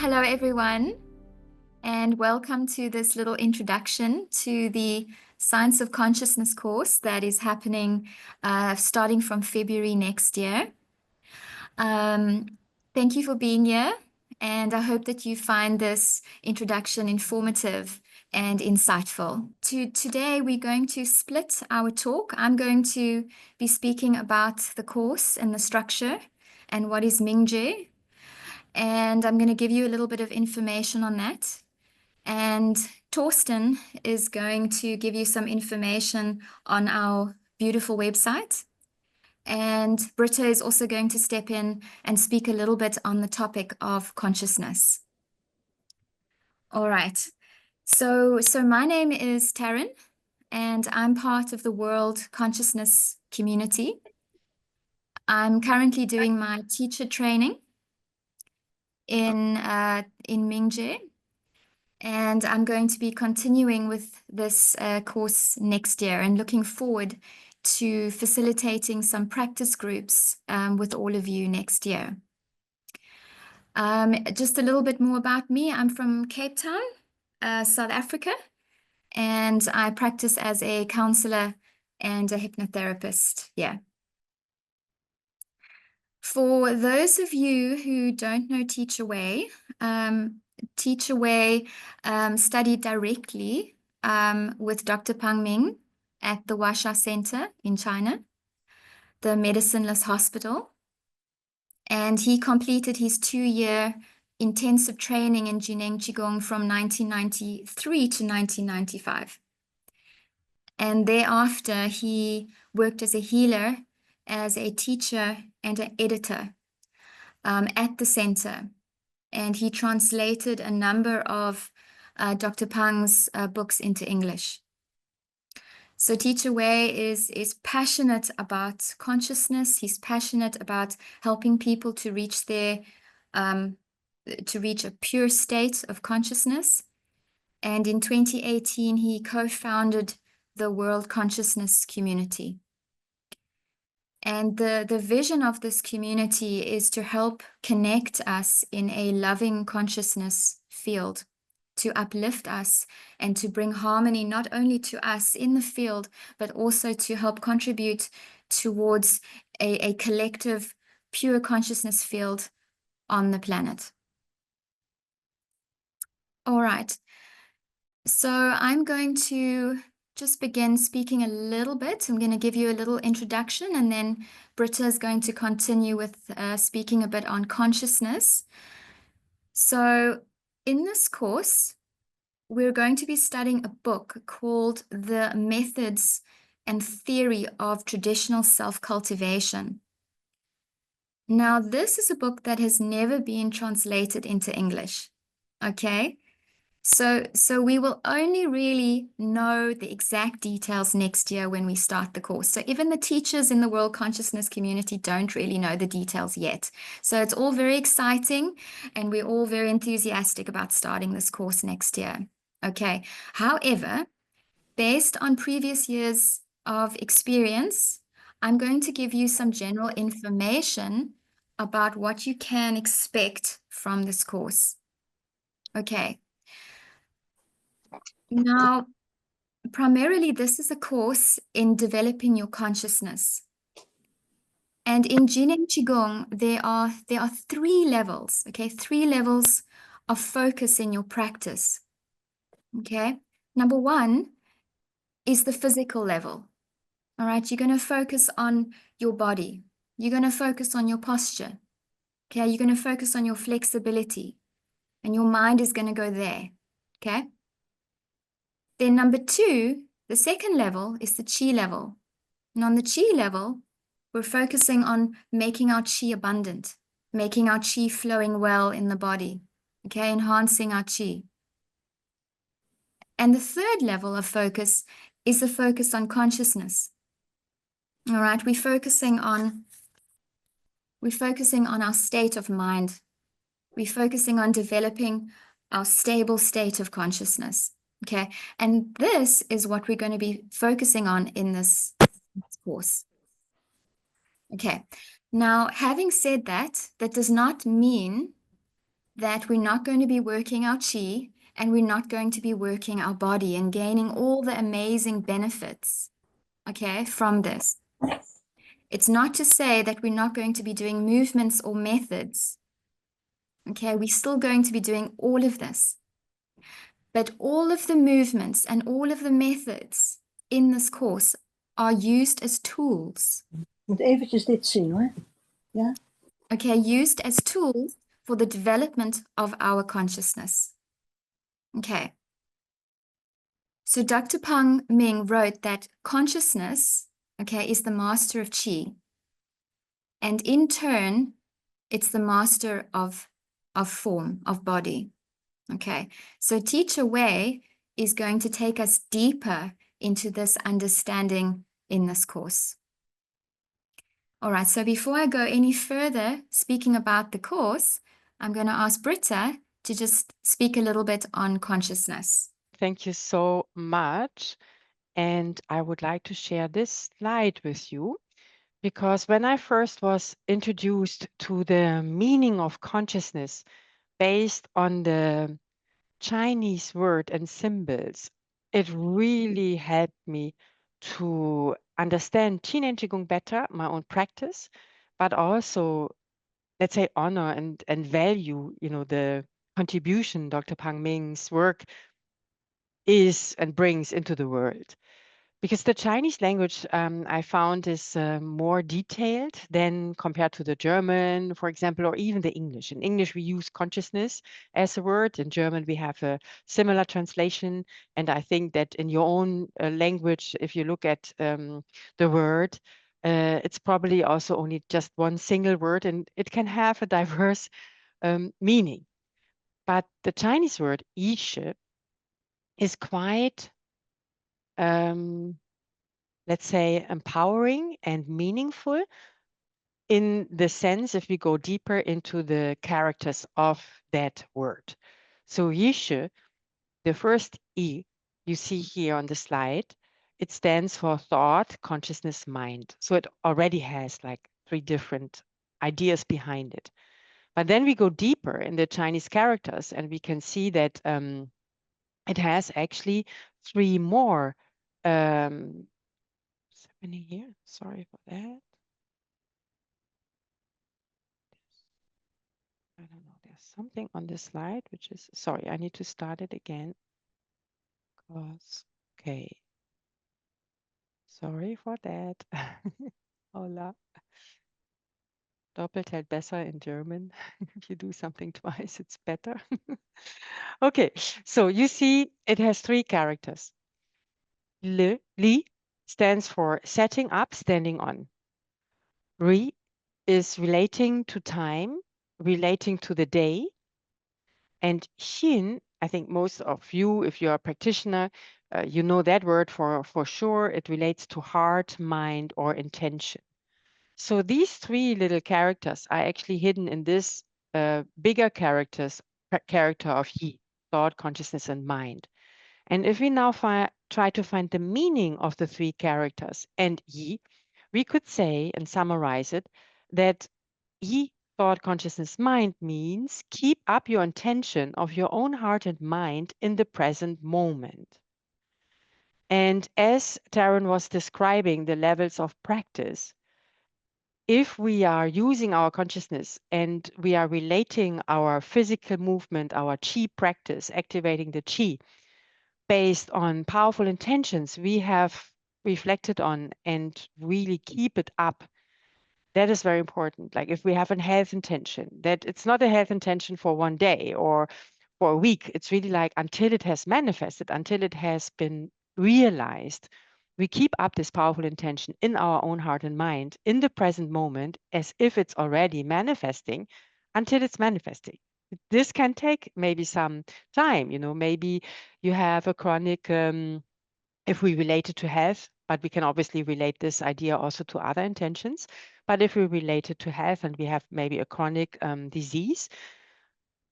Hello, everyone, and welcome to this little introduction to the Science of Consciousness course that is happening starting from February next year. Thank you for being here, and I hope that you find this introduction informative and insightful. Today, we're going to split our talk. I'm going to be speaking about the course and the structure and what is Mingje. And I'm going to give you a little bit of information on that. And Torsten is going to give you some information on our beautiful website. And Britta is also going to step in and speak a little bit on the topic of consciousness. All right. So my name is Taryn, and I'm part of the World Consciousness community. I'm currently doing my teacher training in Mingje, and I'm going to be continuing with this course next year and looking forward to facilitating some practice groups with all of you next year. Just a little bit more about me. I'm from Cape Town, South Africa, and I practice as a counselor and a hypnotherapist. Yeah. For those of you who don't know Teacher Wei, Teacher Wei studied directly with Dr. Pang Ming at the Huaxia Center in China, the medicineless hospital. And he completed his 2-year intensive training in Jineng Qigong from 1993 to 1995. And thereafter, he worked as a healer, as a teacher, and an editor at the center. And he translated a number of Dr. Pang's books into English. So Teacher Wei is passionate about consciousness. He's passionate about helping people to reach a pure state of consciousness. And in 2018, he co-founded the World Consciousness Community. And the vision of this community is to help connect us in a loving consciousness field, to uplift us and to bring harmony not only to us in the field, but also to help contribute towards a collective pure consciousness field on the planet. All right. So I'm going to just begin speaking a little bit. I'm going to give you a little introduction, and then Britta is going to continue with speaking a bit on consciousness. So in this course, we're going to be studying a book called The Methods and Theory of Traditional Self-Cultivation. Now, this is a book that has never been translated into English, okay? So we will only really know the exact details next year when we start the course. So even the teachers in the World Consciousness community don't really know the details yet. So it's all very exciting, and we're all very enthusiastic about starting this course next year. Okay. However, based on previous years of experience, I'm going to give you some general information about what you can expect from this course. Okay. Now, primarily, this is a course in developing your consciousness. And in Jin and Qigong, there are 3 levels, okay? 3 levels of focus in your practice, okay? Number 1 is the physical level, all right? You're going to focus on your body. You're going to focus on your posture, okay? You're going to focus on your flexibility, and your mind is going to go there, okay? Then number 2, the second level, is the Qi level. And on the Qi level, we're focusing on making our Qi abundant, making our Qi flowing well in the body, okay, enhancing our Qi. And the third level of focus is the focus on consciousness. All right, we're focusing on our state of mind. We're focusing on developing our stable state of consciousness. Okay, and this is what we're going to be focusing on in this course. Okay, now having said that, that does not mean that we're not going to be working our chi and we're not going to be working our body and gaining all the amazing benefits, okay, from this. It's not to say that we're not going to be doing movements or methods. Okay, we're still going to be doing all of this. But all of the movements and all of the methods in this course are used as tools. Moet eventjes dit zien hoor. Ja. Okay, used as tools for the development of our consciousness. Okay. So Dr. Pang Ming wrote that consciousness, okay, is the master of chi. And in turn, it's the master of form, of body. Okay, so Teacher Wei is going to take us deeper into this understanding in this course. All right, so before I go any further speaking about the course, I'm going to ask Britta to just speak a little bit on consciousness. Thank you so much. And I would like to share this slide with you because when I first was introduced to the meaning of consciousness based on the Chinese word and symbols, it really helped me to understand Qin Qigong better, my own practice, but also, let's say, honor and value, the contribution Dr. Pang Ming's work is and brings into the world. Because the Chinese language I found is more detailed than compared to the German, for example, or even the English. In English, we use consciousness as a word. In German, we have a similar translation. And I think that in your own language, if you look at the word, it's probably also only just one single word, and it can have a diverse meaning. But the Chinese word, 意识, is quite let's say, empowering and meaningful in the sense if we go deeper into the characters of that word. So Yishe, the first I you see here on the slide, it stands for thought, consciousness, mind. So it already has like 3 different ideas behind it. But then we go deeper in the Chinese characters and we can see that it has actually 3 more happening here? Sorry for that. I don't know. There's something on this slide which is, sorry, I need to start it again. Okay. Sorry for that. Hola. Doppelt hält besser in German. If you do something twice, it's better. Okay, so you see it has 3 characters. Li stands for setting up, standing on. Ri is relating to time, relating to the day. And Xin, I think most of you, if you're a practitioner, you know that word for sure. It relates to heart, mind, or intention. So these 3 little characters are actually hidden in this bigger character of Yi, thought, consciousness, and mind. And if we now try to find the meaning of the 3 characters and Yi, we could say and summarize it that Yi, thought, consciousness, mind means keep up your intention of your own heart and mind in the present moment. And as Taryn was describing the levels of practice, if we are using our consciousness and we are relating our physical movement, our qi practice, activating the qi, based on powerful intentions we have reflected on and really keep it up, that is very important. Like if we have a health intention, that it's not a health intention for one day or for a week, it's really like until it has manifested, until it has been realized, we keep up this powerful intention in our own heart and mind in the present moment as if it's already manifesting until it's manifesting. This can take maybe some time, maybe you have a chronic, if we relate it to health, but we can obviously relate this idea also to other intentions. But if we relate it to health and we have maybe a chronic disease,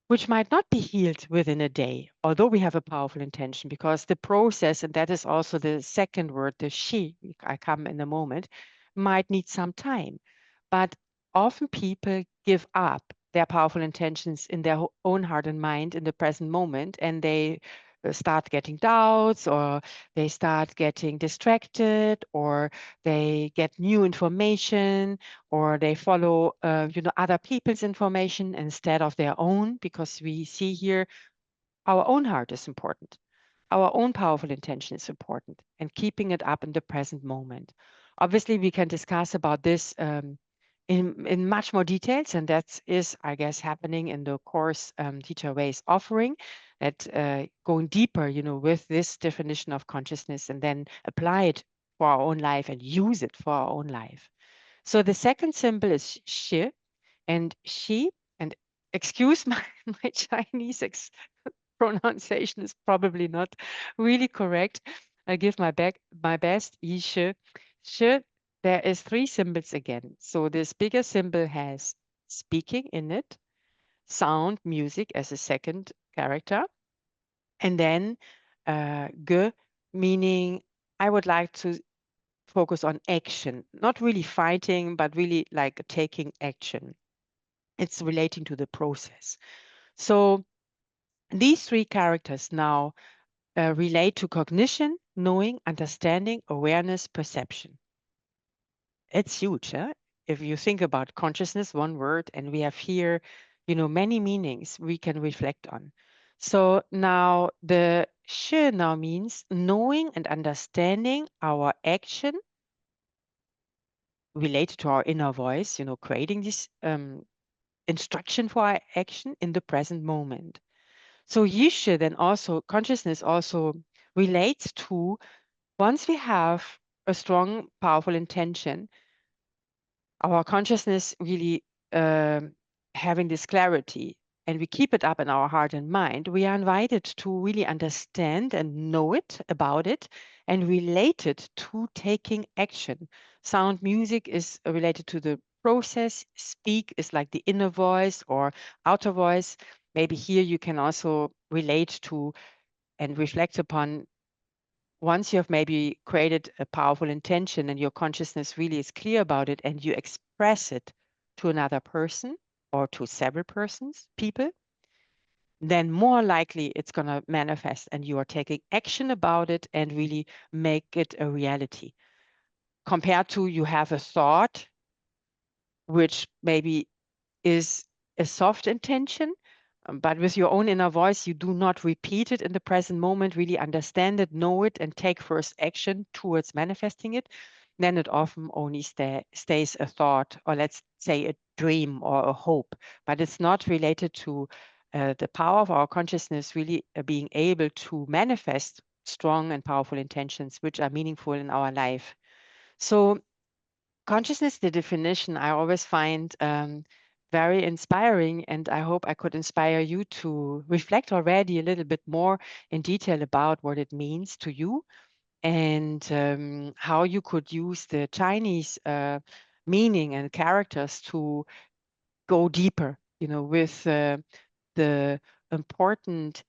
which might not be healed within a day, although we have a powerful intention, because the process, and that is also the second word, the shi, I come in a moment, might need some time. But often people give up their powerful intentions in their own heart and mind in the present moment, and they start getting doubts, or they start getting distracted, or they get new information, or they follow other people's information instead of their own, because we see here our own heart is important. Our own powerful intention is important, and keeping it up in the present moment. Obviously, we can discuss about this in much more details, and that is, I guess, happening in the course Teacher Wei is offering, that going deeper, with this definition of consciousness, and then apply it for our own life and use it for our own life. So the second symbol is shi, and shi, and excuse my Chinese pronunciation is probably not really correct. I give my best. Yi shi. Shi, there is 3 symbols again. So this bigger symbol has speaking in it, sound, music as a second character, and then ge, meaning I would like to focus on action, not really fighting, but really like taking action. It's relating to the process. So these 3 characters now relate to cognition, knowing, understanding, awareness, perception. It's huge, huh? If you think about consciousness, one word, and we have here, many meanings we can reflect on. So now the shi now means knowing and understanding our action related to our inner voice, creating this instruction for our action in the present moment. So Yishe then also, consciousness also relates to, once we have a strong, powerful intention, our consciousness really having this clarity, and we keep it up in our heart and mind, we are invited to really understand and know it about it and relate it to taking action. Sound, music is related to the process. Speak is like the inner voice or outer voice. Maybe here you can also relate to and reflect upon, once you have maybe created a powerful intention and your consciousness really is clear about it, and you express it to another person or to several people, then more likely it's going to manifest and you are taking action about it and really make it a reality. Compared to, you have a thought, which maybe is a soft intention, but with your own inner voice, you do not repeat it in the present moment, really understand it, know it, and take first action towards manifesting it, then it often only stays a thought, or let's say a dream or a hope, but it's not related to the power of our consciousness really being able to manifest strong and powerful intentions which are meaningful in our life. So consciousness, the definition I always find very inspiring, and I hope I could inspire you to reflect already a little bit more in detail about what it means to you, and how you could use the Chinese meaning and characters to go deeper, with the important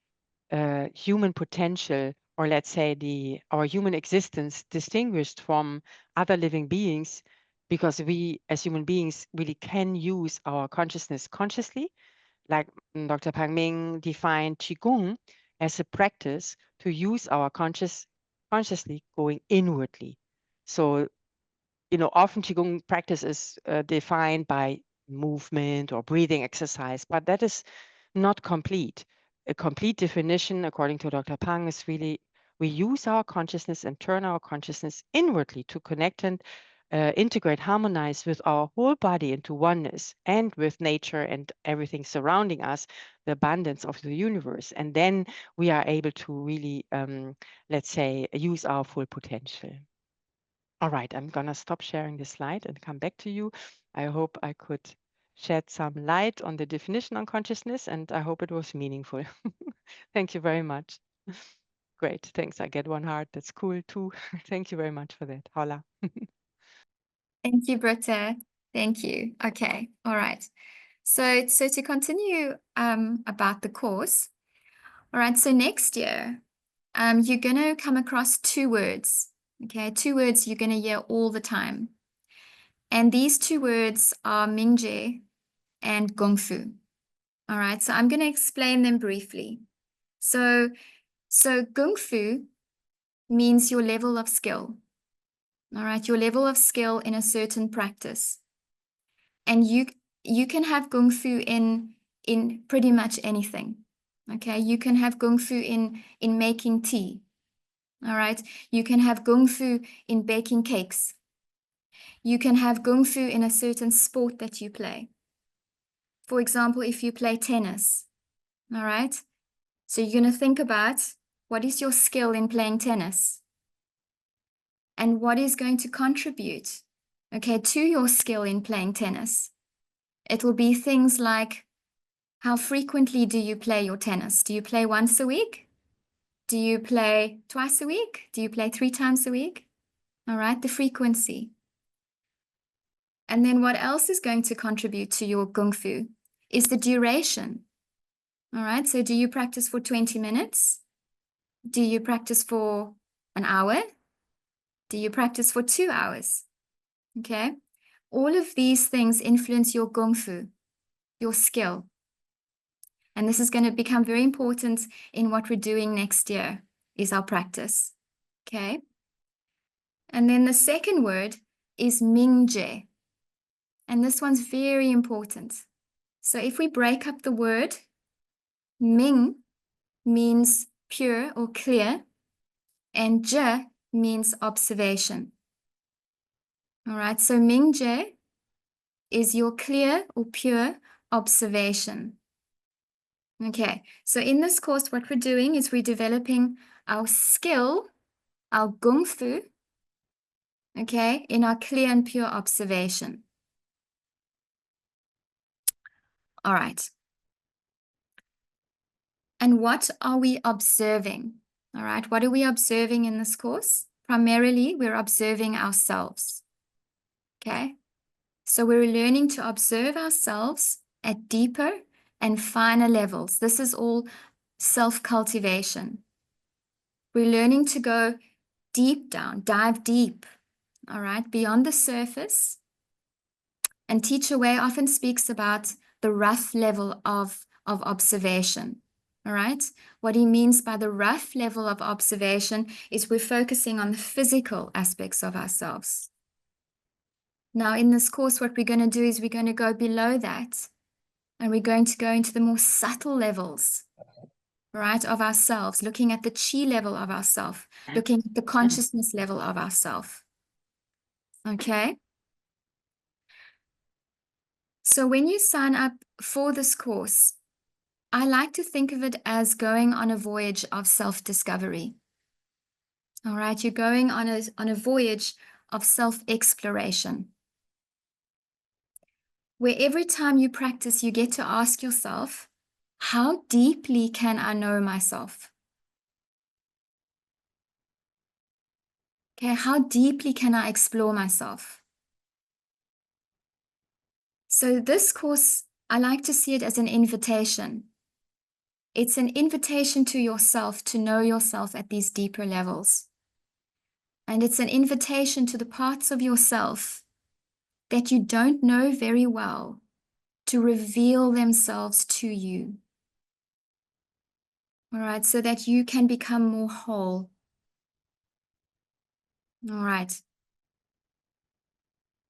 human potential, or let's say our human existence, distinguished from other living beings, because we as human beings really can use our consciousness consciously, like Dr. Pang Ming defined Qigong as a practice to use our consciously going inwardly. So often Qigong practice is defined by movement or breathing exercise, but that is not complete. A complete definition, according to Dr. Pang, is really we use our consciousness and turn our consciousness inwardly to connect and integrate, harmonize with our whole body into oneness and with nature and everything surrounding us, the abundance of the universe. And then we are able to really, let's say, use our full potential. All right, I'm going to stop sharing this slide and come back to you. I hope I could shed some light on the definition on consciousness, and I hope it was meaningful. Thank you very much. Great, thanks. I get one heart. That's cool too. Thank you very much for that. Hola. Thank you, Britta. Thank you. Okay. All right. So to continue about the course. All right. So next year, you're going to come across 2 words. Okay. 2 words you're going to hear all the time. And these 2 words are Mingje and Kung Fu. All right, so I'm going to explain them briefly. So Kung Fu means your level of skill. All right, your level of skill in a certain practice. And you can have Kung Fu in pretty much anything. Okay, you can have Kung Fu in making tea. All right, you can have Kung Fu in baking cakes. You can have Kung Fu in a certain sport that you play. For example, if you play tennis, all right? So you're going to think about what is your skill in playing tennis and what is going to contribute, okay, to your skill in playing tennis. It will be things like, how frequently do you play your tennis? Do you play once a week? Do you play twice a week? Do you play 3 times a week? All right, the frequency. And then what else is going to contribute to your Kung Fu is the duration. All right, so do you practice for 20 minutes? Do you practice for an hour? Do you practice for 2 hours? Okay, all of these things influence your Kung Fu, your skill. And this is going to become very important in what we're doing next year, is our practice. Okay, and then the second word is Mingje. And this one's very important. So if we break up the word, Ming means pure or clear, and Je means observation. All right, so Mingje is your clear or pure observation. Okay, so in this course, what we're doing is we're developing our skill, our Kung Fu, okay, in our clear and pure observation. All right. And what are we observing? All right, what are we observing in this course? Primarily, we're observing ourselves. Okay, so we're learning to observe ourselves at deeper and finer levels. This is all self-cultivation. We're learning to go deep down, dive deep, all right, beyond the surface. And Teacher Wei often speaks about the rough level of observation, all right? What he means by the rough level of observation is we're focusing on the physical aspects of ourselves. Now, in this course, what we're going to do is we're going to go below that, and we're going to go into the more subtle levels, right, of ourselves, looking at the chi level of ourselves, looking at the consciousness level of ourselves. Okay? So when you sign up for this course, I like to think of it as going on a voyage of self-discovery. All right, you're going on a voyage of self-exploration, where every time you practice, you get to ask yourself, how deeply can I know myself? Okay, how deeply can I explore myself? So this course, I like to see it as an invitation. It's an invitation to yourself to know yourself at these deeper levels. And it's an invitation to the parts of yourself that you don't know very well to reveal themselves to you. All right, so that you can become more whole. All right.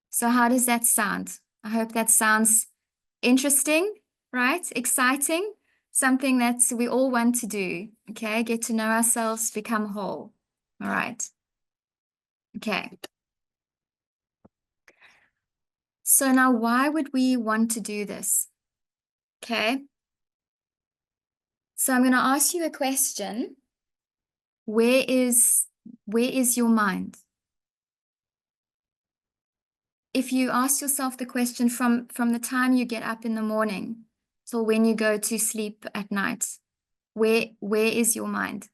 So how does that sound? I hope that sounds interesting, right? Exciting, something that we all want to do, okay? Get to know ourselves, become whole. All right. Okay. So now why would we want to do this? Okay. So I'm going to ask you a question. Where is your mind? If you ask yourself the question from the time you get up in the morning till when you go to sleep at night, where is your mind?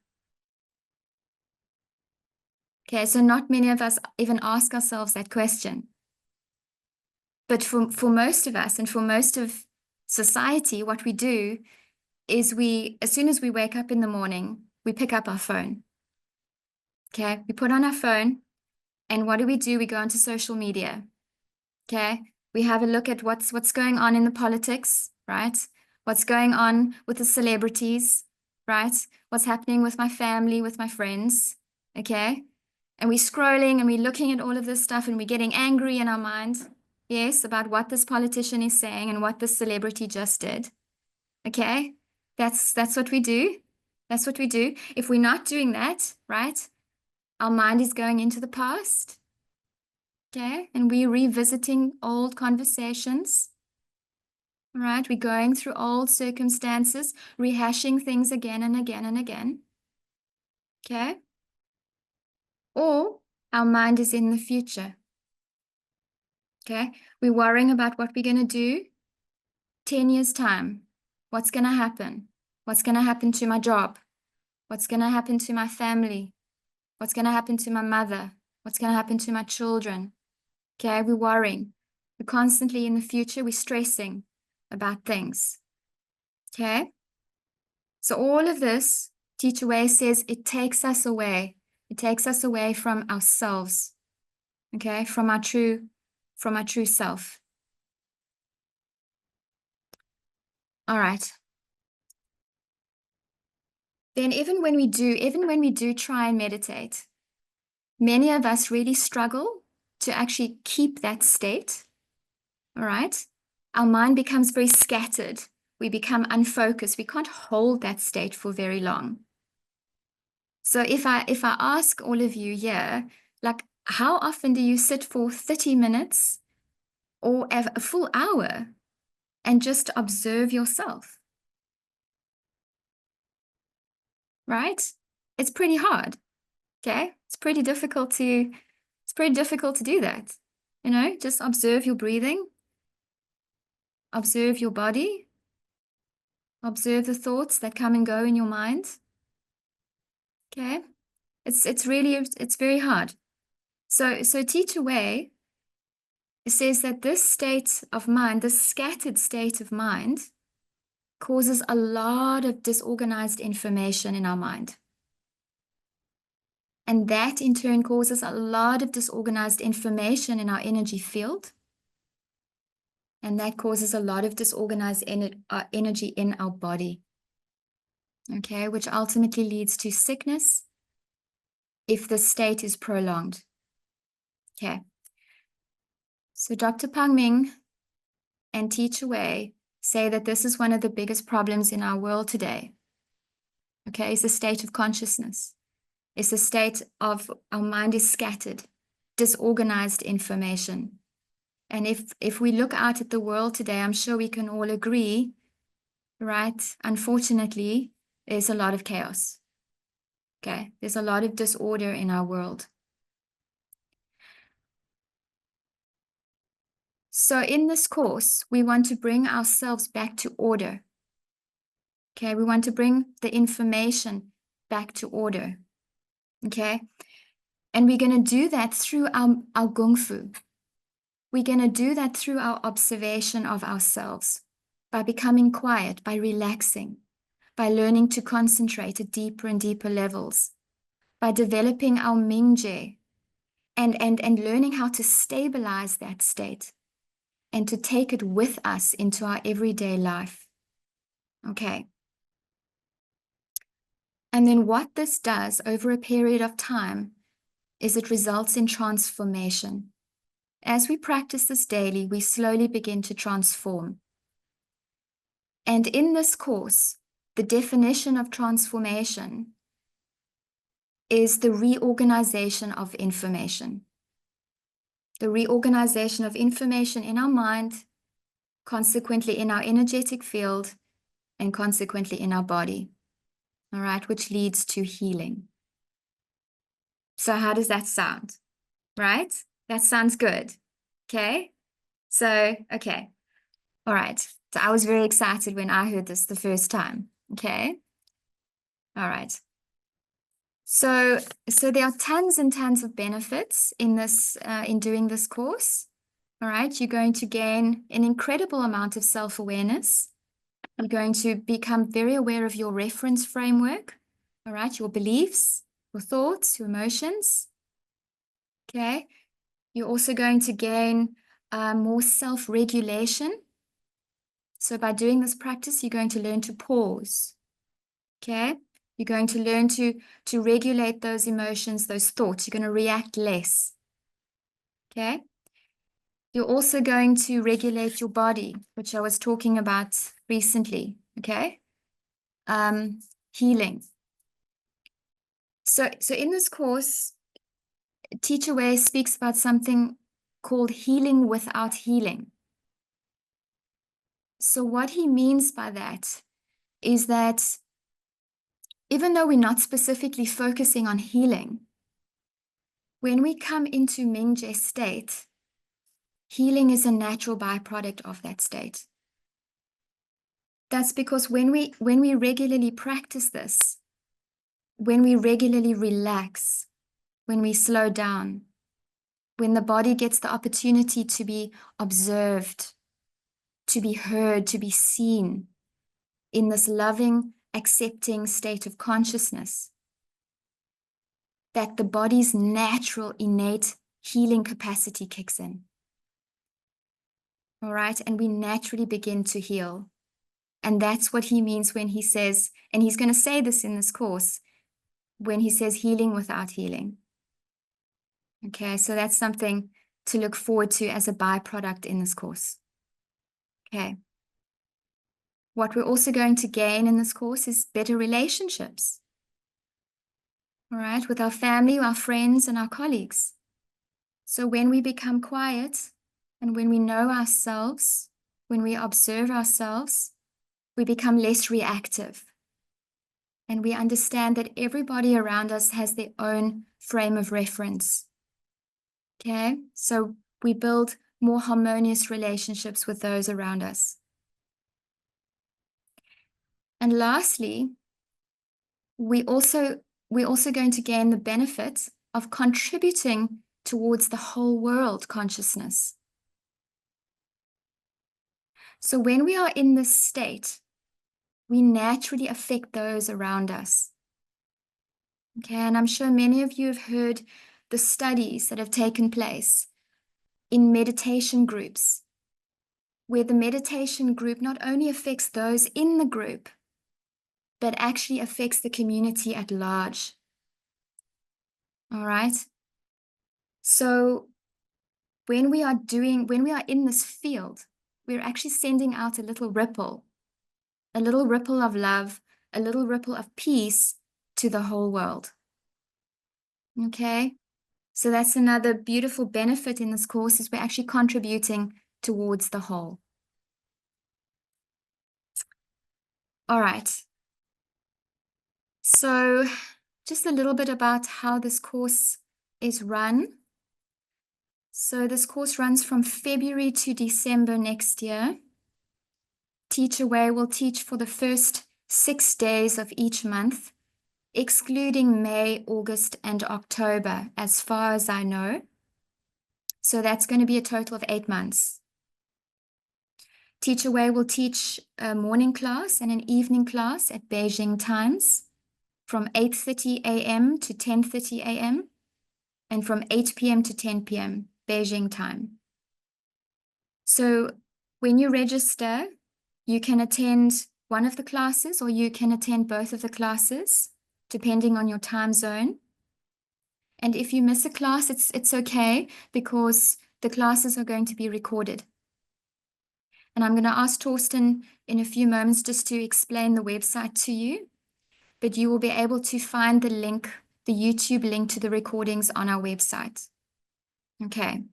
Okay, so not many of us even ask ourselves that question. But for most of us and for most of society, what we do is as soon as we wake up in the morning, we pick up our phone. Okay, we put on our phone, and what do? We go onto social media. Okay, We have a look at what's going on in the politics, right? What's going on with the celebrities, right? What's happening with my family, with my friends, okay? And we're scrolling and we're looking at all of this stuff and we're getting angry in our mind, yes, about what this politician is saying and what this celebrity just did, okay? That's what we do. That's what we do. If we're not doing that, right, our mind is going into the past, okay? And we're revisiting old conversations, right? We're going through old circumstances, rehashing things again and again and again, okay? Or our mind is in the future, okay? We're worrying about what we're going to do 10 years' time. What's going to happen? What's going to happen to my job? What's going to happen to my family? What's going to happen to my mother? What's going to happen to my children? Okay, we're worrying. We're constantly in the future. We're stressing about things. Okay? So all of this, Teacher Wei says, it takes us away. It takes us away from ourselves. Okay? From our true self. All right. Then even when we do try and meditate, many of us really struggle to actually keep that state. All right? Our mind becomes very scattered. We become unfocused. We can't hold that state for very long. So if I ask all of you here, like, how often do you sit for 30 minutes or a full hour and just observe yourself? Right? It's pretty hard. Okay? It's pretty difficult to do that. You know, just observe your breathing, observe your body, observe the thoughts that come and go in your mind. Okay? It's very hard. So Teacher Wei says that this state of mind, this scattered state of mind, causes a lot of disorganized information in our mind. And that in turn causes a lot of disorganized information in our energy field. And that causes a lot of disorganized energy in our body. Okay, which ultimately leads to sickness if the state is prolonged. Okay. So Dr. Pang Ming and Teacher Wei say that this is one of the biggest problems in our world today. Okay, it's a state of consciousness. It's a state of our mind is scattered, disorganized information. And if we look out at the world today, I'm sure we can all agree, right? Unfortunately, there's a lot of chaos. Okay, there's a lot of disorder in our world. So in this course, we want to bring ourselves back to order. Okay, we want to bring the information back to order. Okay, and we're going to do that through our Kung Fu. We're going to do that through our observation of ourselves, by becoming quiet, by relaxing, by learning to concentrate at deeper and deeper levels, by developing our Mingje, and learning how to stabilize that state and to take it with us into our everyday life. Okay. And then what this does over a period of time is it results in transformation. As we practice this daily, we slowly begin to transform. And in this course, the definition of transformation is the reorganization of information. The reorganization of information in our mind, consequently in our energetic field, and consequently in our body. All right, which leads to healing. So how does that sound? Right? That sounds good. Okay? So, okay. All right. So I was very excited when I heard this the first time. Okay? All right. So there are tons and tons of benefits in this, in doing this course. All right. You're going to gain an incredible amount of self-awareness. You're going to become very aware of your reference framework. All right. Your beliefs, your thoughts, your emotions. Okay. You're also going to gain more self-regulation. So by doing this practice, you're going to learn to pause. Okay? You're going to learn to regulate those emotions, those thoughts. You're going to react less. Okay? You're also going to regulate your body, which I was talking about recently. Okay? Healing. So in this course, Teacher Wei speaks about something called healing without healing. So what he means by that is that even though we're not specifically focusing on healing, when we come into Mingje state, healing is a natural byproduct of that state. That's because when we regularly practice this, when we regularly relax, when we slow down, when the body gets the opportunity to be observed, to be heard, to be seen in this loving, accepting state of consciousness, that the body's natural, innate healing capacity kicks in. All right, and we naturally begin to heal. And that's what he means when he says, and he's going to say this in this course, when he says healing without healing. Okay, so that's something to look forward to as a byproduct in this course. Okay. What we're also going to gain in this course is better relationships. All right, with our family, our friends, and our colleagues. So when we become quiet and when we know ourselves, when we observe ourselves, we become less reactive. And we understand that everybody around us has their own frame of reference. Okay, so we build more harmonious relationships with those around us. And lastly, we're also going to gain the benefit of contributing towards the whole world consciousness. So when we are in this state, we naturally affect those around us. Okay, and I'm sure many of you have heard the studies that have taken place in meditation groups, where the meditation group not only affects those in the group, but actually affects the community at large. All right. So when we are in this field, we're actually sending out a little ripple of love, a little ripple of peace to the whole world. Okay. So that's another beautiful benefit in this course, is we're actually contributing towards the whole. All right. So just a little bit about how this course is run. So this course runs from February to December next year. Teacher Wei will teach for the first 6 days of each month, excluding May, August, and October, as far as I know. So that's going to be a total of 8 months. Teacher Wei will teach a morning class and an evening class at Beijing times from 8:30 a.m. to 10:30 a.m. and from 8 p.m. to 10 p.m. Beijing time. So when you register, you can attend one of the classes or you can attend both of the classes, depending on your time zone. And if you miss a class, it's okay, because the classes are going to be recorded. And I'm going to ask Torsten in a few moments just to explain the website to you, but you will be able to find the link, the YouTube link to the recordings on our website. Okay.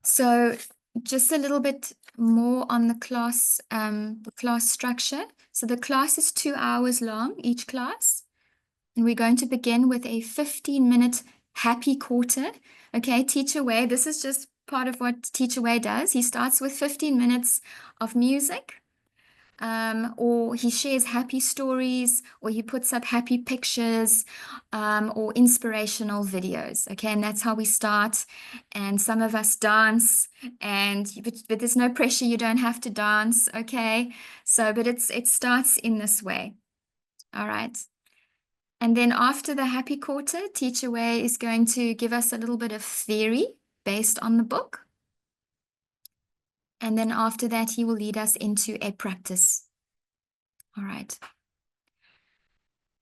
So just a little bit more on the class structure. So the class is 2 hours long, each class. And we're going to begin with a 15-minute happy quarter. Okay, Teacher Wei, this is just part of what Teacher Wei does. He starts with 15 minutes of music, or he shares happy stories, or he puts up happy pictures, or inspirational videos. Okay, and that's how we start. And some of us dance, but there's no pressure. You don't have to dance. Okay, so but it starts in this way. All right. And then after the happy quarter, Teacher Wei is going to give us a little bit of theory based on the book. And then after that, he will lead us into a practice. All right.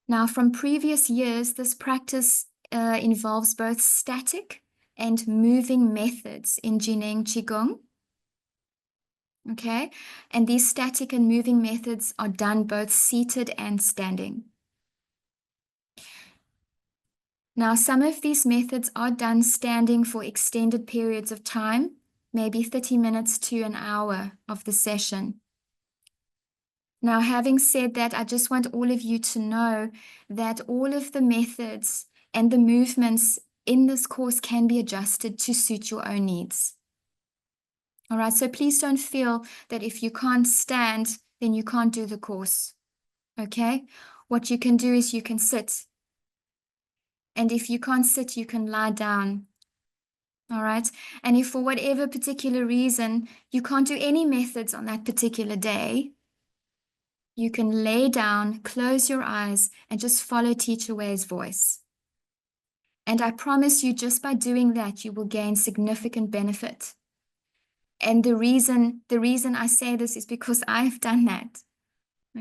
Now, from previous years, this practice involves both static and moving methods in Jineng Qigong. Okay, and these static and moving methods are done both seated and standing. Now, some of these methods are done standing for extended periods of time, maybe 30 minutes to an hour of the session. Now, having said that, I just want all of you to know that all of the methods and the movements in this course can be adjusted to suit your own needs. All right, so please don't feel that if you can't stand, then you can't do the course. Okay, what you can do is you can sit. And if you can't sit, you can lie down. All right, and if for whatever particular reason you can't do any methods on that particular day, you can lay down, close your eyes, and just follow Teacher Wei's voice. And I promise you, just by doing that, you will gain significant benefit. And the reason I say this is because I've done that.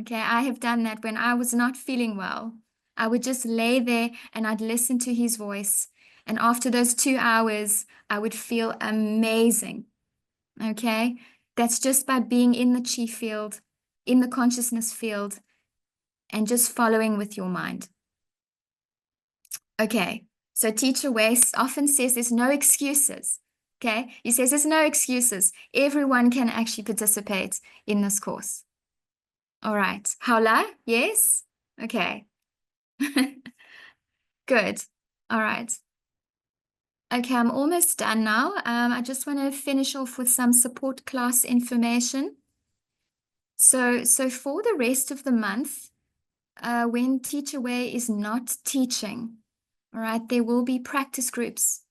Okay, I have done that when I was not feeling well. I would just lay there and I'd listen to his voice. And after those 2 hours, I would feel amazing. Okay, that's just by being in the chi field, in the consciousness field, and just following with your mind. Okay, so Teacher Wei often says there's no excuses. Okay, he says there's no excuses. Everyone can actually participate in this course. All right, Haola, yes? Okay. Good. All right. Okay, I'm almost done now. I just want to finish off with some support class information. So for the rest of the month, when Teacher Wei is not teaching, all right, there will be practice groups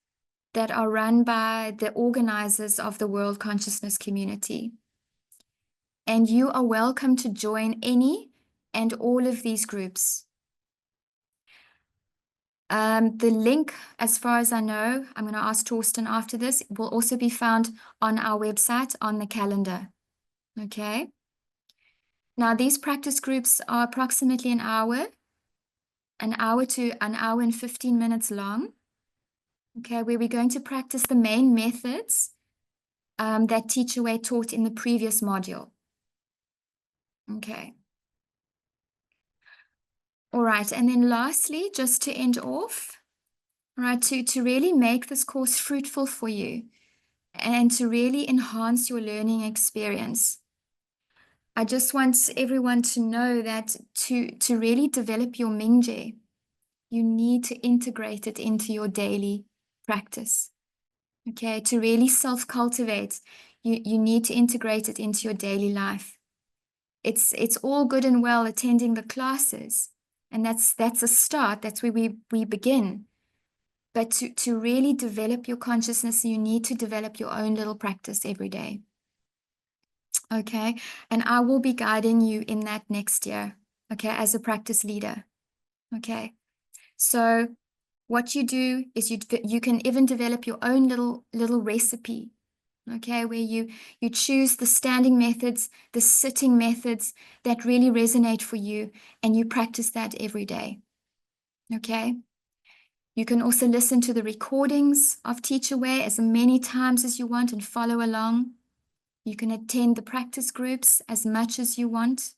that are run by the organizers of the World Consciousness Community. And you are welcome to join any and all of these groups. The link, as far as I know, I'm going to ask Torsten after this, will also be found on our website on the calendar. Okay. Now, these practice groups are approximately an hour to an hour and 15 minutes long. Okay, where we're going to practice the main methods that Teacher Wei taught in the previous module. Okay. All right, and then lastly, just to end off, all right, to really make this course fruitful for you and to really enhance your learning experience, I just want everyone to know that to really develop your Mingje, you need to integrate it into your daily practice. Okay, to really self-cultivate, you need to integrate it into your daily life. It's all good and well attending the classes, and that's a start. That's where we begin. But to really develop your consciousness, you need to develop your own little practice every day. Okay, and I will be guiding you in that next year, okay, as a practice leader. Okay, so what you do is you can even develop your own little recipe, okay, where you choose the standing methods, the sitting methods that really resonate for you, and you practice that every day. Okay, you can also listen to the recordings of Teacher Wei as many times as you want and follow along. You can attend the practice groups as much as you want.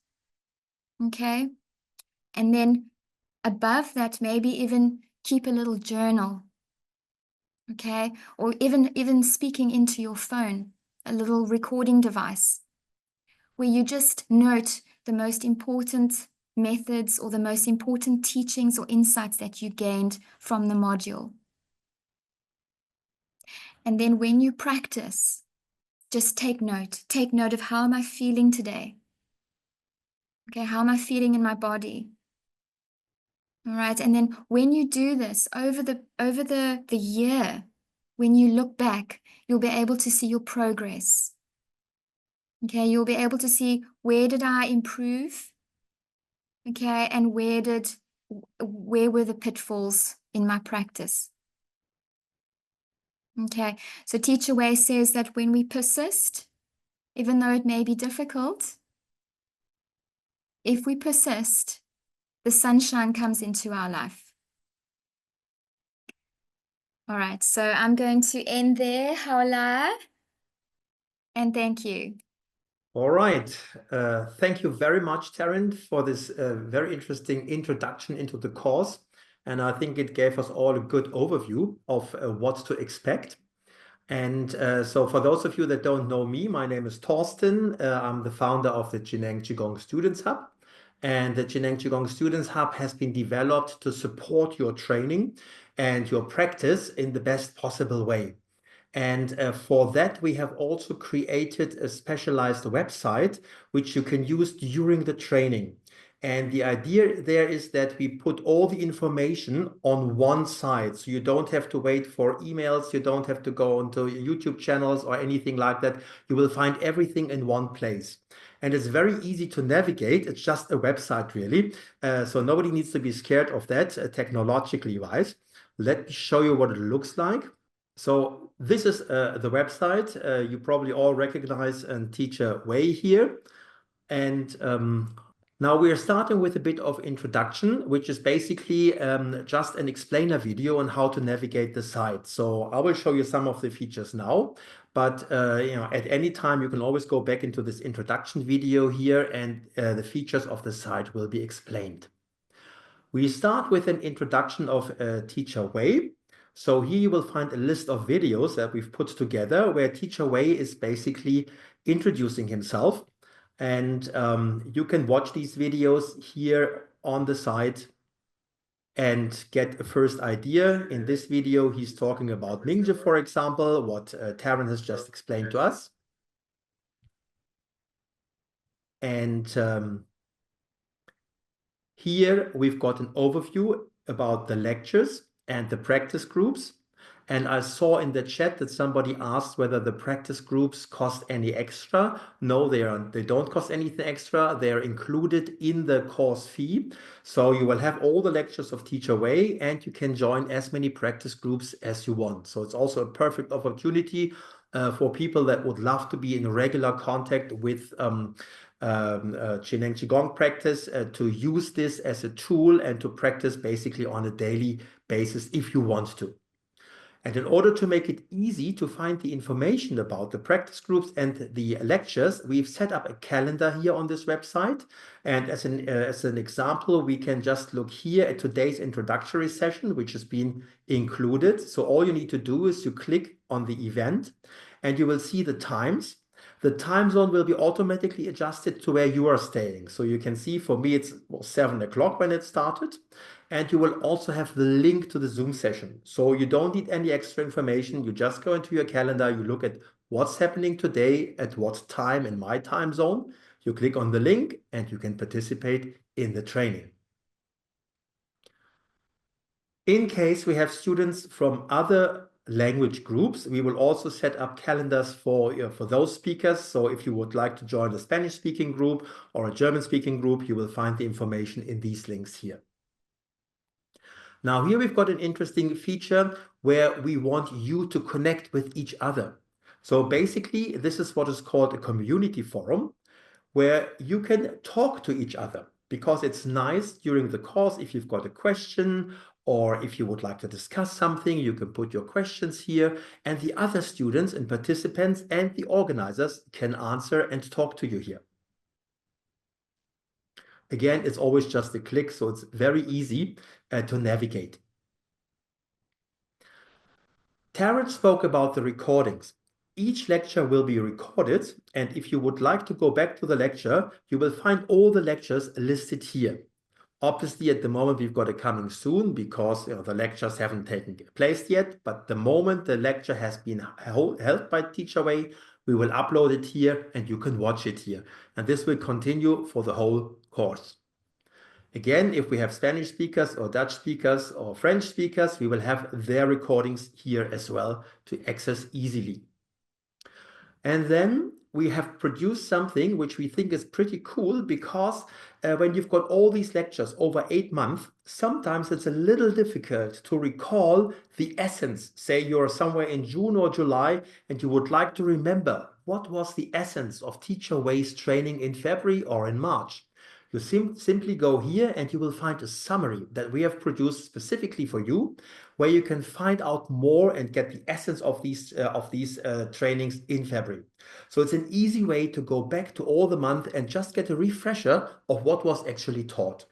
Okay, and then above that, maybe even keep a little journal. Okay, or even speaking into your phone, a little recording device where you just note the most important methods or the most important teachings or insights that you gained from the module. And then when you practice, just take note of how am I feeling today? Okay, how am I feeling in my body? All right, and then when you do this over the year, when you look back, you'll be able to see your progress. Okay, you'll be able to see where did I improve? Okay, and where were the pitfalls in my practice? Okay, so Teacher Wei says that when we persist, even though it may be difficult, if we persist, the sunshine comes into our life. All right, so I'm going to end there, Haola, and thank you. All right. Thank you very much, Taryn, for this very interesting introduction into the course. And I think it gave us all a good overview of what to expect. And so for those of you that don't know me, my name is Torsten. I'm the founder of the Jineng Qigong Students Hub. And the Jineng Qigong Students Hub has been developed to support your training and your practice in the best possible way. And for that, we have also created a specialized website, which you can use during the training. And the idea there is that we put all the information on one side. So you don't have to wait for emails. You don't have to go onto YouTube channels or anything like that. You will find everything in one place. And it's very easy to navigate. It's just a website, really. So nobody needs to be scared of that, technologically wise. Let me show you what it looks like. So this is the website. You probably all recognize Teacher Wei here. And now we are starting with a bit of introduction, which is basically just an explainer video on how to navigate the site. So I will show you some of the features now, but at any time you can always go back into this introduction video here, and the features of the site will be explained. We start with an introduction of Teacher Wei. So here you will find a list of videos that we've put together where Teacher Wei is basically introducing himself. And you can watch these videos here on the site and get a first idea. In this video, he's talking about Mingzhi, for example, what Taryn has just explained to us. And here we've got an overview about the lectures and the practice groups. And I saw in the chat that somebody asked whether the practice groups cost any extra. No, they don't cost anything extra. They are included in the course fee. So you will have all the lectures of Teacher Wei, and you can join as many practice groups as you want. So it's also a perfect opportunity for people that would love to be in regular contact with Jineng Qigong practice, to use this as a tool and to practice basically on a daily basis if you want to. And in order to make it easy to find the information about the practice groups and the lectures, we've set up a calendar here on this website. And as an example, we can just look here at today's introductory session, which has been included. So all you need to do is you click on the event and you will see the times. The time zone will be automatically adjusted to where you are staying. So you can see for me, it's 7 o'clock when it started. And you will also have the link to the Zoom session. So you don't need any extra information. You just go into your calendar, you look at what's happening today, at what time in my time zone. You click on the link and you can participate in the training. In case we have students from other language groups, we will also set up calendars for those speakers. So if you would like to join a Spanish-speaking group or a German-speaking group, you will find the information in these links here. Now here we've got an interesting feature where we want you to connect with each other. So basically, this is what is called a community forum, where you can talk to each other, because it's nice during the course if you've got a question or if you would like to discuss something, you can put your questions here, and the other students and participants and the organizers can answer and talk to you here. Again, it's always just a click, so it's very easy to navigate. Taryn spoke about the recordings. Each lecture will be recorded, and if you would like to go back to the lecture, you will find all the lectures listed here. Obviously, at the moment, we've got it coming soon because the lectures haven't taken place yet, but the moment the lecture has been held by Teacher Wei, we will upload it here and you can watch it here. And this will continue for the whole course. Again, if we have Spanish speakers or Dutch speakers or French speakers, we will have their recordings here as well to access easily. And then we have produced something which we think is pretty cool, because when you've got all these lectures over 8 months, sometimes it's a little difficult to recall the essence. Say you're somewhere in June or July and you would like to remember what was the essence of Teacher Wei's training in February or in March. You simply go here and you will find a summary that we have produced specifically for you, where you can find out more and get the essence of these trainings in February. So it's an easy way to go back to all the month and just get a refresher of what was actually taught.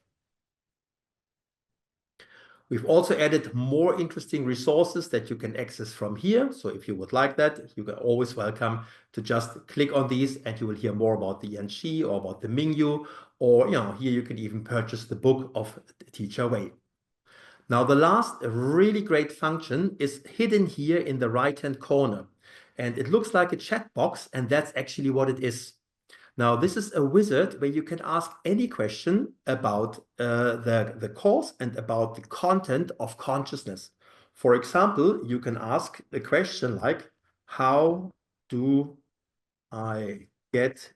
We've also added more interesting resources that you can access from here. So if you would like that, you are always welcome to just click on these and you will hear more about the Yanxi or about the Mingyu, or here you can even purchase the book of Teacher Wei. Now, the last really great function is hidden here in the right-hand corner. And it looks like a chat box, and that's actually what it is. Now, this is a wizard where you can ask any question about the course and about the content of consciousness. For example, you can ask a question like, how do I get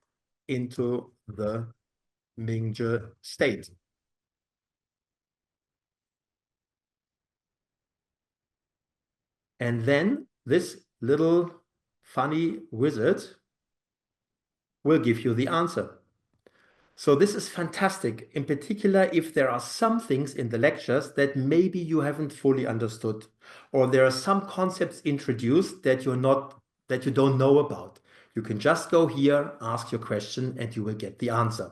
into the Mingzhi state? And then this little funny wizard will give you the answer. So this is fantastic, in particular if there are some things in the lectures that maybe you haven't fully understood, or there are some concepts introduced that you don't know about. You can just go here, ask your question, and you will get the answer.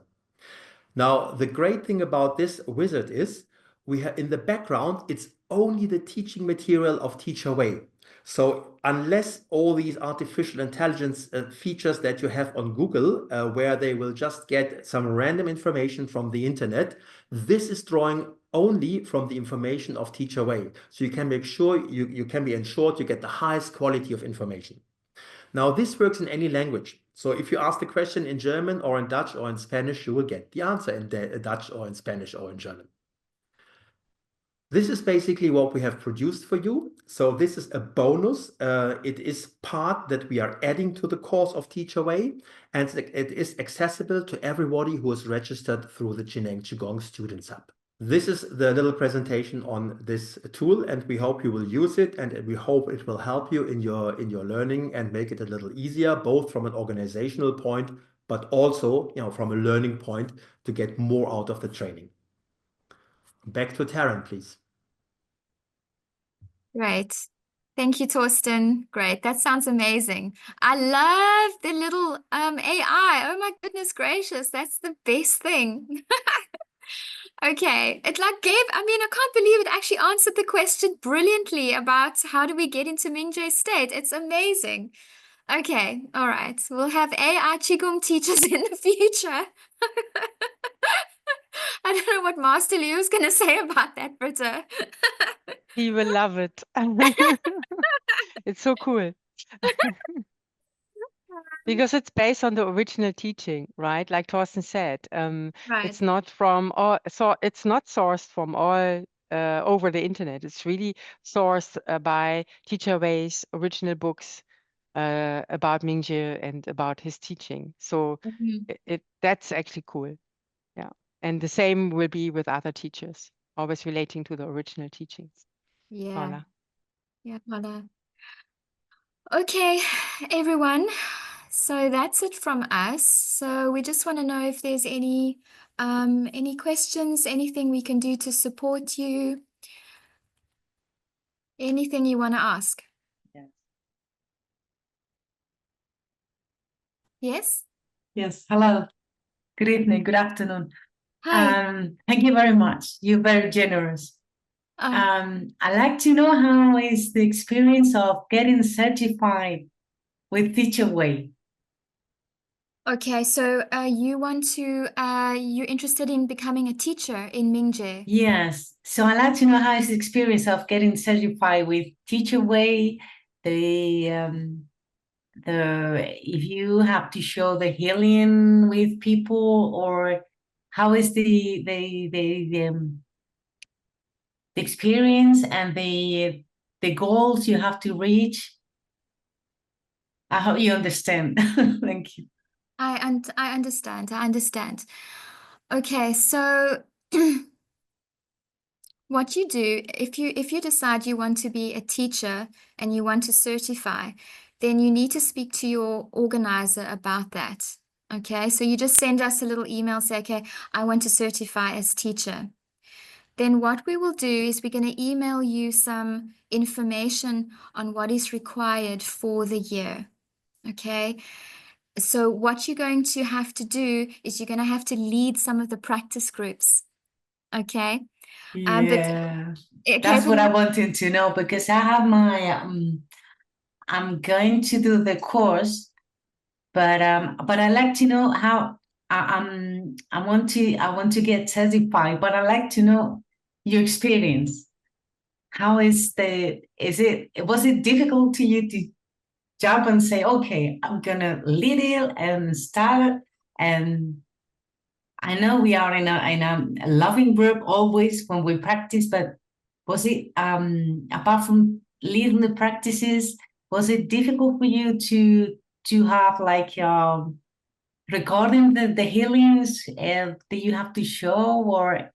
Now, the great thing about this wizard is we have in the background, it's only the teaching material of Teacher Wei. So unless all these artificial intelligence features that you have on Google, where they will just get some random information from the internet, this is drawing only from the information of Teacher Wei. So you can make sure you can be ensured you get the highest quality of information. Now, this works in any language. So if you ask the question in German or in Dutch or in Spanish, you will get the answer in Dutch or in Spanish or in German. This is basically what we have produced for you. So this is a bonus. It is part that we are adding to the course of Teacher Wei, and it is accessible to everybody who is registered through the Jineng Qigong Students Hub. This is the little presentation on this tool, and we hope you will use it, and we hope it will help you in your learning and make it a little easier, both from an organizational point, but also from a learning point, to get more out of the training. Back to Taryn, please. Great. Thank you, Torsten. Great. That sounds amazing. I love the little AI. Oh my goodness gracious. That's the best thing. Okay. It like I can't believe it actually answered the question brilliantly about how do we get into Mingzhi state. It's amazing. Okay. All right. We'll have AI Qigong teachers in the future. I don't know what Master Liu is going to say about that, Britta. He will love it. It's so cool. Because it's based on the original teaching, right? Like Torsten said, Right. it's not from all, so it's not sourced from all over the internet. It's really sourced by Teacher Wei's original books about Mingzhi and about his teaching. So that's actually cool. Yeah. And the same will be with other teachers, always relating to the original teachings. Yeah. Paula. Yeah, Paula. Okay, everyone. So that's it from us. So we just want to know if there's any questions, anything we can do to support you, anything you want to ask. Yes. Yes? Yes, hello. Good evening, good afternoon. Hi. Thank you very much. You're very generous. I'd like to know how is the experience of getting certified with Teacher Wei? Okay, so you're interested in becoming a teacher in Mingzhi? Yes. So I'd like to know how is the experience of getting certified with Teacher Wei, if you have to show the healing with people, or how is the experience and the goals you have to reach. I hope you understand. Thank you. I understand. I understand. Okay, so what you do, if you decide you want to be a teacher and you want to certify, then you need to speak to your organizer about that. Okay, so you just send us a little email, say, okay, I want to certify as teacher. Then what we will do is we're going to email you some information on what is required for the year. Okay, so what you're going to have to do is you're going to have to lead some of the practice groups. Okay. Yeah, okay, that's what I wanted to know, because I have my I'm going to do the course, but I like to know how I want to get certified, but I like to know your experience. How was it difficult to you to jump and say, okay, I'm gonna lead it and start? And I know we are in a loving group always when we practice, but was it apart from leading the practices, was it difficult for you to have like recording the healings that you have to show, or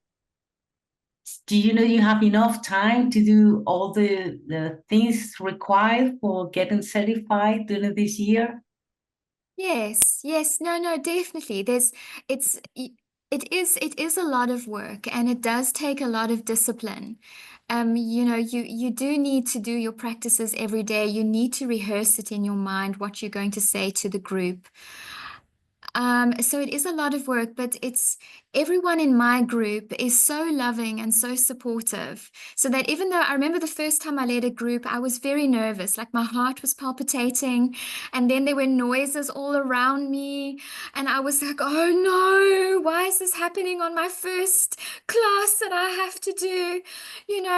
do you know you have enough time to do all the things required for getting certified during this year? Yes, no, definitely. It is a lot of work, and it does take a lot of discipline. You do need to do your practices every day. You need to rehearse it in your mind, what you're going to say to the group. So it is a lot of work, but everyone in my group is so loving and so supportive. So that even though I remember the first time I led a group, I was very nervous, like my heart was palpitating, and then there were noises all around me, and I was like, oh no, why is this happening on my first class that I have to do?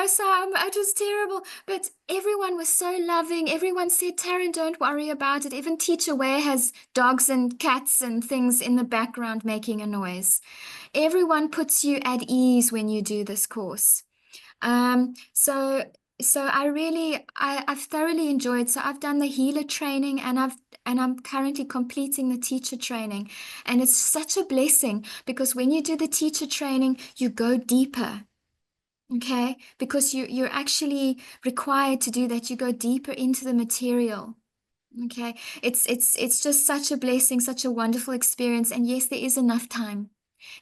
So it was terrible. But everyone was so loving. Everyone said, Taryn, don't worry about it. Even Teacher Wei has dogs and cats and things in the background making a noise. Everyone puts you at ease when you do this course. So I've thoroughly enjoyed. So I've done the healer training, and I'm currently completing the teacher training. And it's such a blessing, because when you do the teacher training, you go deeper. Okay, because you're actually required to do that. You go deeper into the material. Okay, it's just such a blessing, such a wonderful experience. And yes, there is enough time.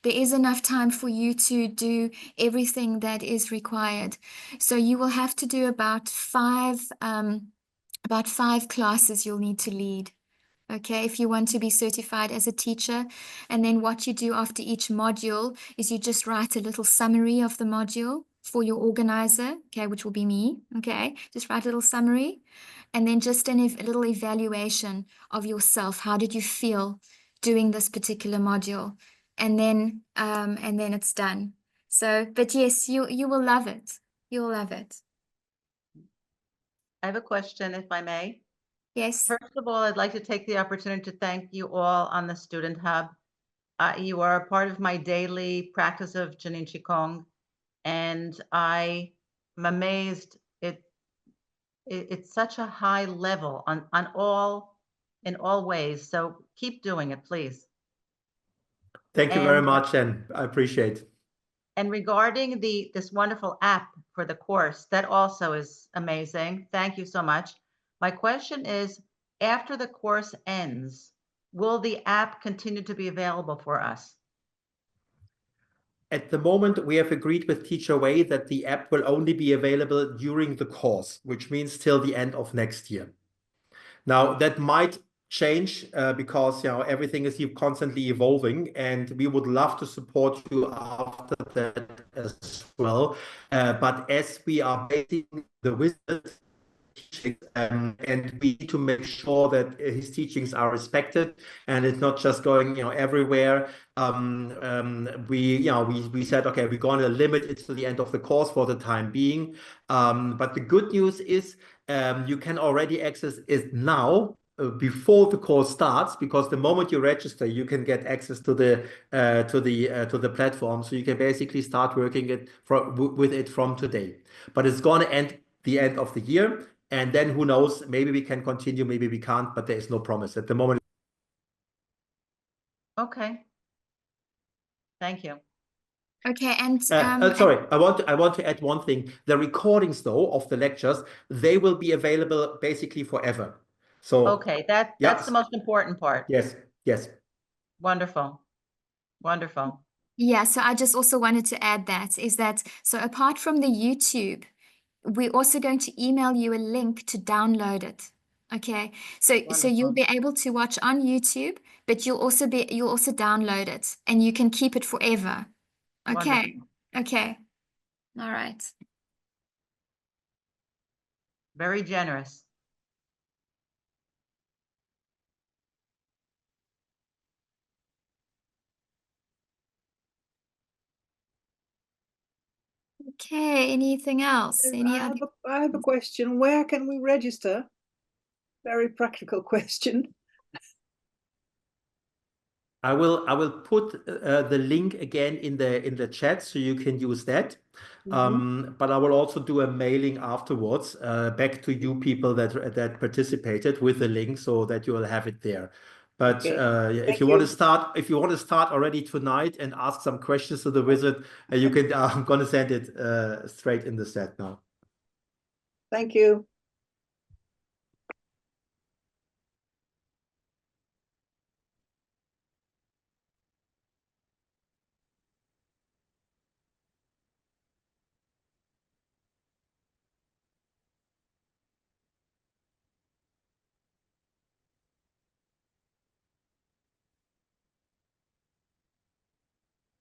There is enough time for you to do everything that is required. So you will have to do about five classes you'll need to lead. Okay, if you want to be certified as a teacher. And then what you do after each module is you just write a little summary of the module for your organizer, okay, which will be me. Okay, just write a little summary, and then just a little evaluation of yourself. How did you feel doing this particular module? And then it's done. So, but yes, you will love it. You'll love it. I have a question, if I may. Yes. First of all, I'd like to take the opportunity to thank you all on the Student Hub. You are a part of my daily practice of Jinin Qigong, and I am amazed. It's such a high level in all ways. So keep doing it, please. Thank you very much, and I appreciate it. And regarding this wonderful app for the course, that also is amazing. Thank you so much. My question is, after the course ends, will the app continue to be available for us? At the moment, we have agreed with Teacher Wei that the app will only be available during the course, which means till the end of next year. Now, that might change because everything is constantly evolving, and we would love to support you after that as well. But as we are basing the wizard teachings, and we need to make sure that his teachings are respected, and it's not just going everywhere. We said, okay, we're going to limit it to the end of the course for the time being. But the good news is you can already access it now before the course starts, because the moment you register, you can get access to the platform, so you can basically start working with it from today. But it's going to end the end of the year, And then who knows, maybe we can continue, maybe we can't, but there is no promise at the moment. Okay. Thank you. Okay, and sorry, I want to add one thing. The recordings, though, of the lectures, they will be available basically forever. So Okay, that's the most important part. Yes, yes. Wonderful. Wonderful. yeah, so I just also wanted to add that is that, so apart from the YouTube, we're also going to email you a link to download it. Okay, so you'll Wonderful. be able to watch on YouTube, but you'll also download it and you can keep it forever. Okay. Wonderful. Okay. All right. Very generous. Okay. Anything else? Any other? I have a question. Where can we register? Very practical question. I will put the link again in the chat so you can use that. But I will also do a mailing afterwards back to you people that participated with the link so that you will have it there. But if you want to start already tonight and ask some questions to the wizard, you can. I'm gonna send it straight in the chat now. Thank you.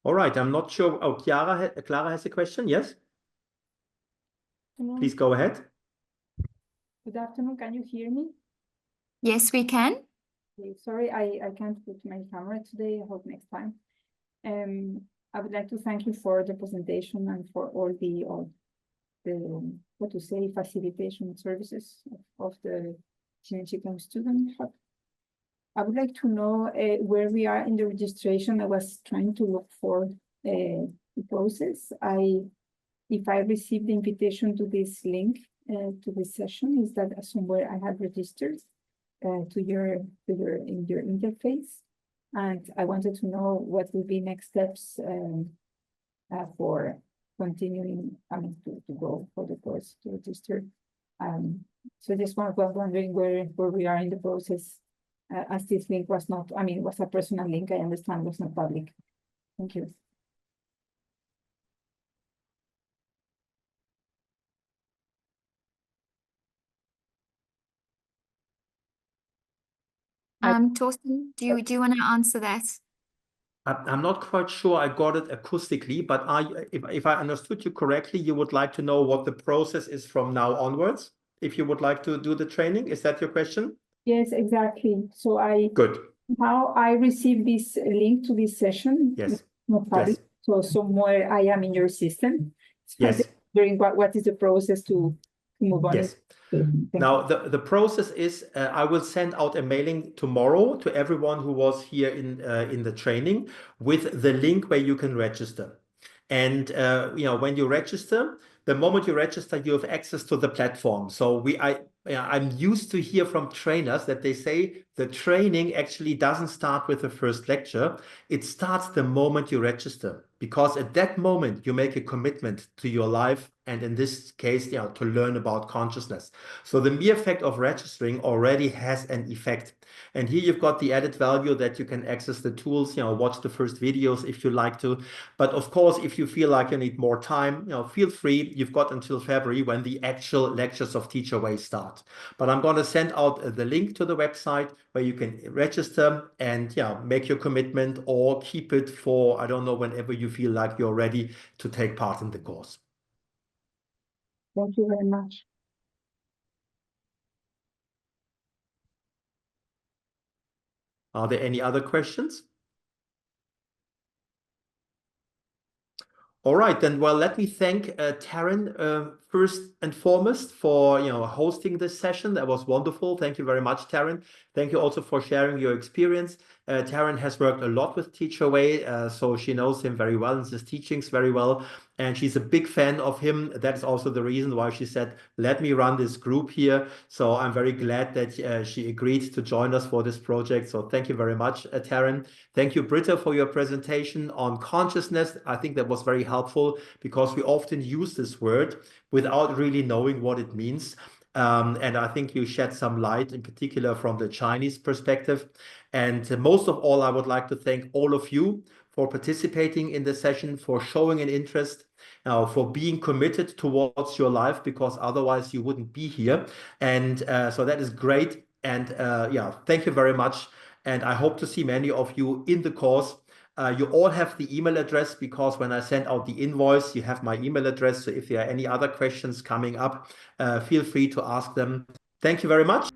All right, I'm not sure. Oh, Clara has a question. Yes, please go ahead. Good afternoon. Can you hear me? Yes, we can. Okay, sorry, I can't put my camera today. I hope next time. I would like to thank you for the presentation and for all the what to say, facilitation services of the Qifeng student hub. I would like to know where we are in the registration. I was trying to look for the process. If I received the invitation to this link to this session, is that somewhere I had registered in your interface? And I wanted to know what will be next steps for continuing, to go for the course to register. So just was wondering where we are in the process, as this link was not, it was a personal link, I understand was not public. Thank you. Torsten, do you want to answer that? I'm not quite sure I got it acoustically, but if I understood you correctly, you would like to know what the process is from now onwards, if you would like to do the training. Is that your question? Yes, exactly. So Good. Now I received this link to this session. Yes. Not public. Yes. So somewhere I am in your system. So Yes. During what is the process to move on? Yes. Now, the process is I will send out a mailing tomorrow to everyone who was here in the training with the link where you can register. And when you register, the moment you register, you have access to the platform. So I'm used to hear from trainers that they say the training actually doesn't start with the first lecture. It starts the moment you register, because at that moment you make a commitment to your life, and in this case, to learn about consciousness. So the mere fact of registering already has an effect. And here you've got the added value that you can access the tools, watch the first videos if you like to. But of course, if you feel like you need more time, feel free. You've got until February when the actual lectures of Teacher Wei start. But I'm going to send out the link to the website where you can register and make your commitment, or keep it for, I don't know, whenever you feel like you're ready to take part in the course. Thank you very much. Are there any other questions? All right, then. Well, let me thank Taryn first and foremost for hosting this session. That was wonderful. Thank you very much, Taryn. Thank you also for sharing your experience. Taryn has worked a lot with Teacher Wei, so she knows him very well and his teachings very well. And she's a big fan of him. That is also the reason why she said, let me run this group here. So I'm very glad that she agreed to join us for this project. So thank you very much, Taryn. Thank you, Britta, for your presentation on consciousness. I think that was very helpful because we often use this word without really knowing what it means. And I think you shed some light, in particular from the Chinese perspective. And most of all, I would like to thank all of you for participating in the session, for showing an interest, for being committed towards your life, because otherwise you wouldn't be here. And so that is great. And yeah, thank you very much. And I hope to see many of you in the course. You all have the email address, because when I send out the invoice, you have my email address. So if there are any other questions coming up, feel free to ask them. Thank you very much.